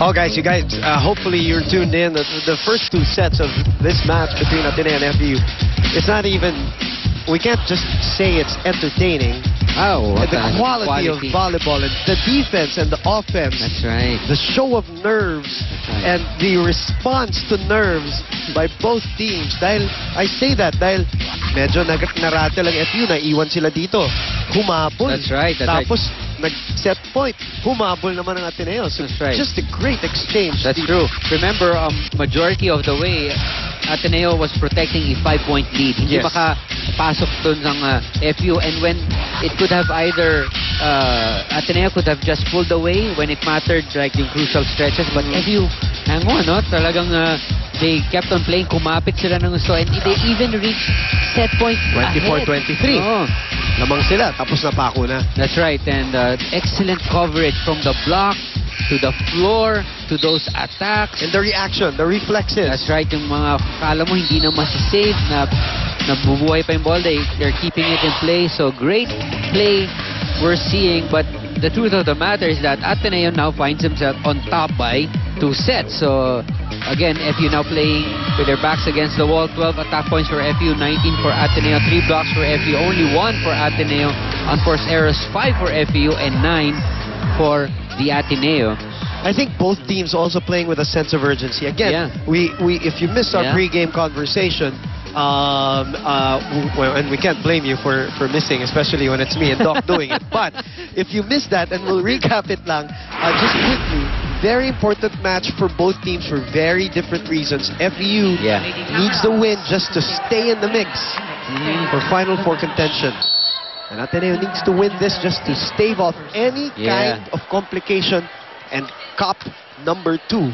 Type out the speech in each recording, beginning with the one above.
Oh, guys, hopefully you're tuned in. The first two sets of this match between Ateneo and FEU, it's not even, we can't just say it's entertaining. Oh, The quality of volleyball and the defense and the offense. That's right. The show of nerves and the response to nerves by both teams. Dahil, I say that dahil medyo narattle ang FEU, naiwan sila dito. Humabol. That's right. Tapos, nag-set point. Humabol naman ang Ateneo. So, that's right. Just a great exchange. That's true. Remember, majority of the way, Ateneo was protecting a 5-point lead. Hindi makapasok dun ng FEU. And when it could have either, Ateneo could have just pulled away when it mattered, like the crucial stretches. But FEU, hang on, no? Talagang they kept on playing. Kumapit sila ng gusto. And they even reached set point 24-23. Oh. Lamang sila. Tapos napako na. That's right. And excellent coverage from the block to the floor, to those attacks. And the reaction, the reflexes. That's right. Yung mga kala mo hindi na masisave, na nabubuhay pa yung ball. They're keeping it in play. So great play we're seeing. But the truth of the matter is that Ateneo now finds himself on top by 2 sets. So again, FEU now playing with their backs against the wall. 12 attack points for FEU, 19 for Ateneo, 3 blocks for FEU, only 1 for Ateneo. Unforced errors, 5 for FEU, and 9 for the Ateneo. I think both teams also playing with a sense of urgency. Again, we if you missed our pre-game conversation, and we can't blame you for missing, especially when it's me and Doc doing it. But if you missed that, and we'll recap it lang, just quickly, very important match for both teams for very different reasons. FEU needs the win just to stay in the mix for Final Four contention. And Ateneo needs to win this just to stave off any kind of complication and cop number 2.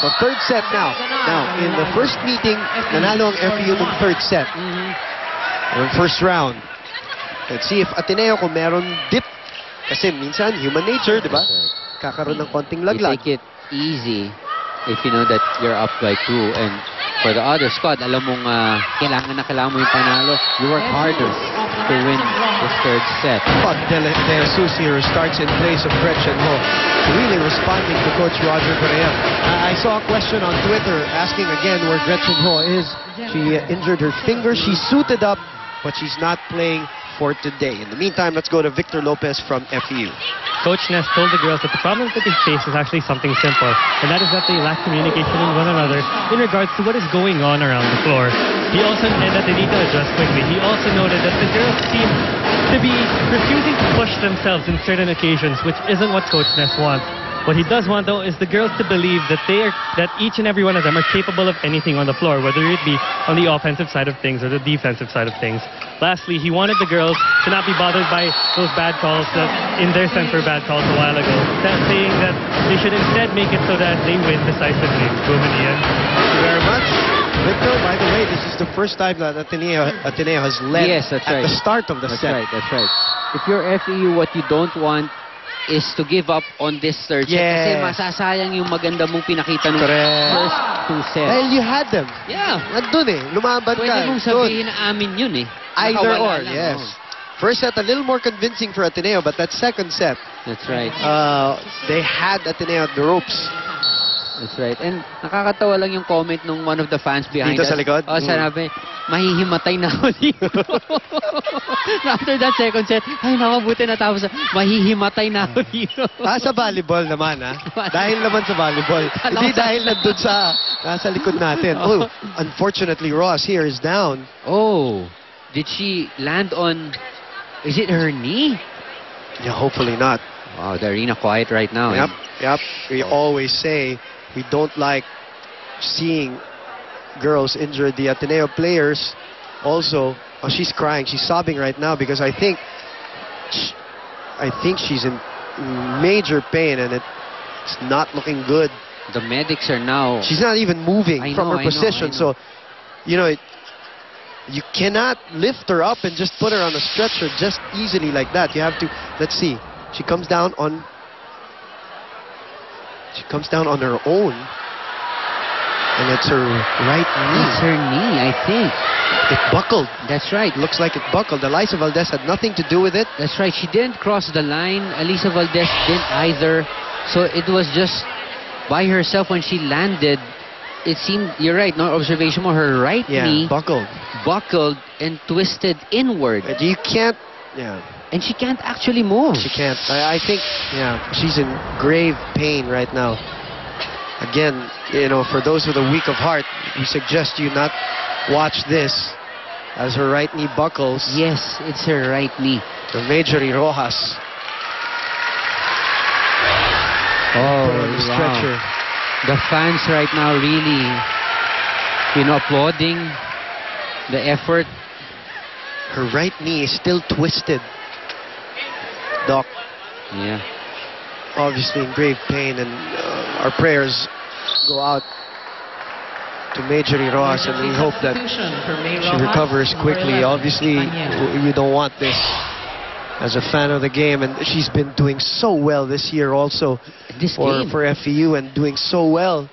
So third set now. Now, in the first meeting, nanalo ang FEU ng third set. Or first round. Let's see if Ateneo kung meron dip. Kasi minsan, human nature, di ba? Kakaroon ng konting laglag. You take it easy if you know that you're up by 2. And for the other squad, alam mong kailangan mo yung panalo. You work harder to win this third set. But De Jesus here starts in place of Gretchen Ho, really responding to Coach Roger Correa. I saw a question on Twitter asking again where Gretchen Ho is. She injured her finger. She's suited up, but she's not playing for today. In the meantime, let's go to Victor Lopez from FEU. Coach Ness told the girls that the problem that they face is actually something simple, and that is that they lack communication with one another in regards to what is going on around the floor. He also said that they need to adjust quickly. He also noted that the girls seem to be refusing to push themselves in certain occasions, which isn't what Coach Ness wants. What he does want, though, is the girls to believe that that each and every one of them are capable of anything on the floor, whether it be on the offensive side of things or the defensive side of things. Lastly, he wanted the girls to not be bothered by those bad calls that, in their sense, were bad calls a while ago. Saying that they should instead make it so that they win decisively. Boom in the end. Thank you very much. Victor, by the way, this is the first time that Ateneo has led at the start of the set. That's right. If you're FEU, what you don't want is to give up on this third set. Kasi masasayang yung maganda mong pinakita ng first 2 sets. Dahil you had them. Yeah. Nandun lumaban ka. Pwede mong sabihin na amin yun Either or, yes. First set, a little more convincing for Ateneo, but that second set, that's right. They had Ateneo at the ropes. That's right. And nakakatawa lang yung comment ng one of the fans behind us. Dito sa likod? Sanabi, mahihimatay na ako dito. After that second set, ay nakabuti na tapos, mahihimatay na ako dito. Sa volleyball naman, Dahil naman sa volleyball. Hindi dahil nandun nasa likod natin. Oh, unfortunately, Ross here is down. Oh, did she land on, is it her knee? Yeah, hopefully not. Wow, the arena quiet right now. Yep. We always say, we don't like seeing girls injured. The Ateneo players also, she's crying, she's sobbing right now because I think she's in major pain and it's not looking good. The medics are now... She's not even moving from her position. So, you know, you cannot lift her up and just put her on a stretcher just easily like that. You have to, let's see. She comes down on her own. And it's her right knee. It's her knee, I think. It buckled. That's right. Looks like it buckled. Elisa Valdez had nothing to do with it. That's right. She didn't cross the line. Elisa Valdez didn't either. So it was just by herself when she landed. It seemed, you're right, no observation mo, her right knee buckled and twisted inward. And you can't, And she can't actually move. She can't. I think, she's in grave pain right now. Again, for those with a weak of heart, we suggest you not watch this as her right knee buckles. Yes, it's her right knee. The Marjorie Rojas. The stretcher. The fans right now really, applauding the effort. Her right knee is still twisted, Doc. Yeah. Obviously in grave pain, and our prayers go out to Marjorie Rojas, and we hope that she recovers quickly. Obviously, you don't want this as a fan of the game, and she's been doing so well this year also for FEU, and doing so well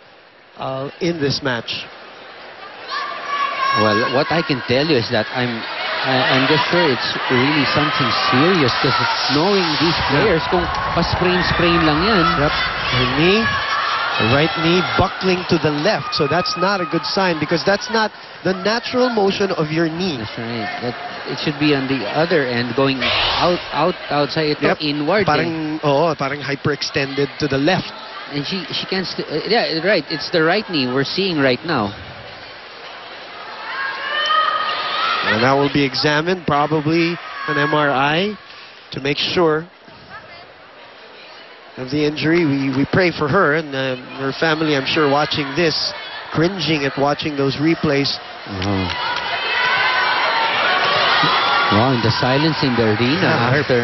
in this match. Well, what I can tell you is that I'm just sure it's really something serious, because knowing these players, kung pa-sprain lang yan. Yep. Her knee, the right knee buckling to the left, so that's not a good sign, because that's not the natural motion of your knee. That's right. It should be on the other end, going outside, inward. Parang hyperextended to the left. And she can't. Yeah, right. It's the right knee we're seeing right now. And that will be examined, probably an MRI, to make sure of the injury. We pray for her and her family, I'm sure, watching this, cringing at watching those replays. Wow, and the silence in the arena after.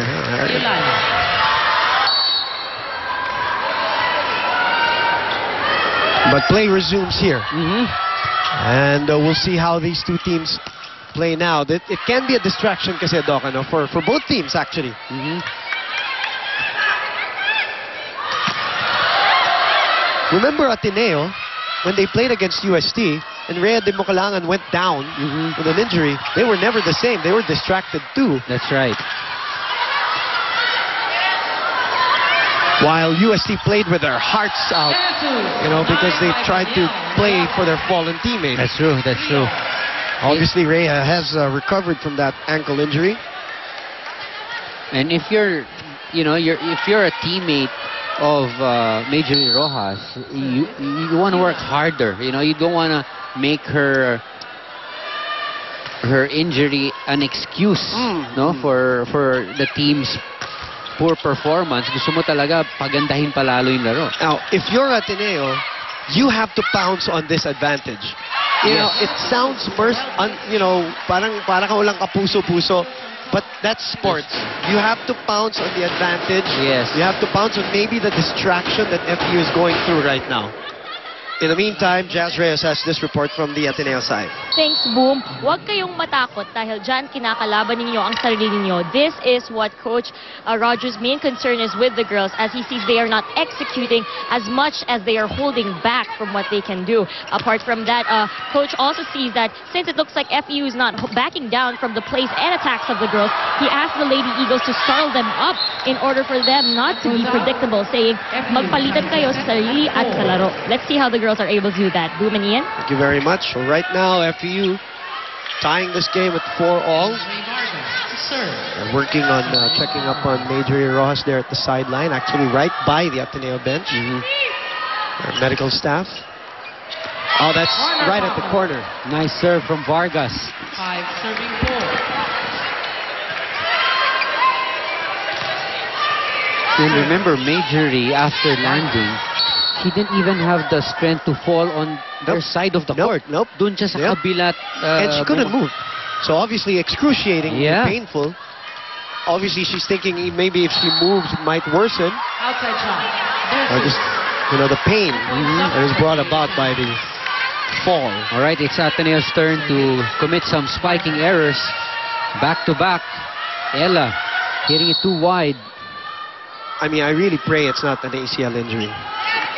But play resumes here. And we'll see how these two teams play now. It can be a distraction kasi, Doc, for both teams, actually. Remember Ateneo, when they played against UST, and Rhea de Mocalangan went down with an injury, they were never the same. They were distracted too. That's right. While UST played with their hearts out, because they tried to play for their fallen teammates. That's true. That's true. Obviously, Rhea has recovered from that ankle injury. And if you're, if you're a teammate of Marjorie Rojas, you want to work harder. You don't want to make her injury an excuse, for the team's poor performance. Gusto mo talaga pagandahin palalo yung laro. Now, if you're Ateneo, you have to pounce on this advantage. It sounds parang ka walang kapuso-puso, but that's sports. You have to pounce on the advantage. Yes. You have to pounce on maybe the distraction that FEU is going through right now. In the meantime, Jazz Reyes has this report from the Ateneo side. Thanks, Boom. Huwag kayong matakot dahil dyan kinakalaban ninyo ang sarili ninyo. This is what Coach Rogers' main concern is with the girls, as he sees they are not executing as much as they are holding back from what they can do. Apart from that, Coach also sees that since it looks like FEU is not backing down from the plays and attacks of the girls, he asked the Lady Eagles to startle them up in order for them not to be predictable, saying, magpalitan kayo sa sarili at sa laro. Let's see how the girls are able to do that. Boom and Ian? Thank you very much. So right now, FEU tying this game at 4-all. And working on checking up on Marjorie Rojas there at the sideline, actually right by the Ateneo bench. Our medical staff. Oh, that's right at the corner. Nice serve from Vargas. 5-4. And remember, Marjorie, after landing, she didn't even have the strength to fall on their side of the court. Dun siya sa kabilat. And she couldn't move. So obviously excruciating, painful. Obviously she's thinking maybe if she moves it might worsen. Outside shot. Or just, the pain that is brought about by the fall. All right, it's Ateneo's turn to commit some spiking errors. Back to back. Ella hitting it too wide. I mean, I really pray it's not an ACL injury.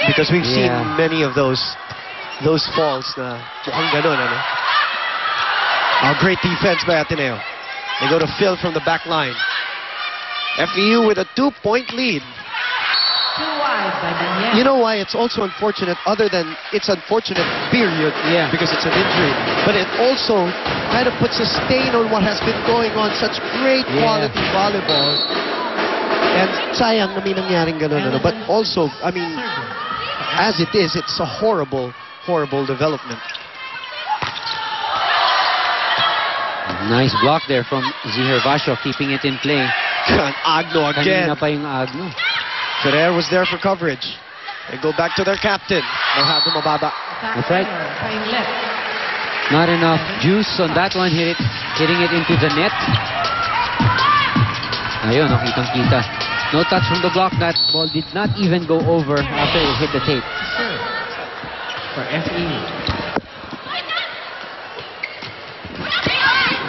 Because we've seen many of those falls na mukhang ganon, great defense by Ateneo. They go to Phil from the back line. FEU with a 2-point lead. 2-1. followed by Daniel. You know why it's also unfortunate, other than it's unfortunate, period, Yeah. because it's an injury. But it also kind of puts a stain on what has been going on. Such great Yeah. quality volleyball. And sayang na may nangyaring ganun. Ano? But also, I mean, as it is, it's a horrible, horrible development. Nice block there from Zihir Vasho, keeping it in play. Agno again. Kanina pa yung Agno. Ferrer was there for coverage. They go back to their captain. Mohado Mababa. That's right. Trying left. Not enough juice on that one. Hitting it into the net. Ayun, nakitang-kita. No touch from the block. That ball did not even go over after it hit the tape. Serve for FE.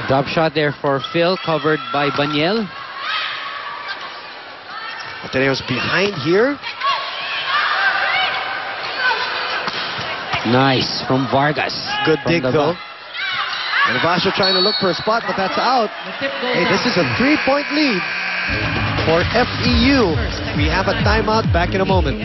Drop shot there for Phil, covered by Baniel. Ateneo's behind here. Nice from Vargas. Good From dig, the though. back. And Vasho trying to look for a spot, but that's out. The tip goes Hey, this out. is a 3-point lead for FEU. We have a timeout. Back in a moment.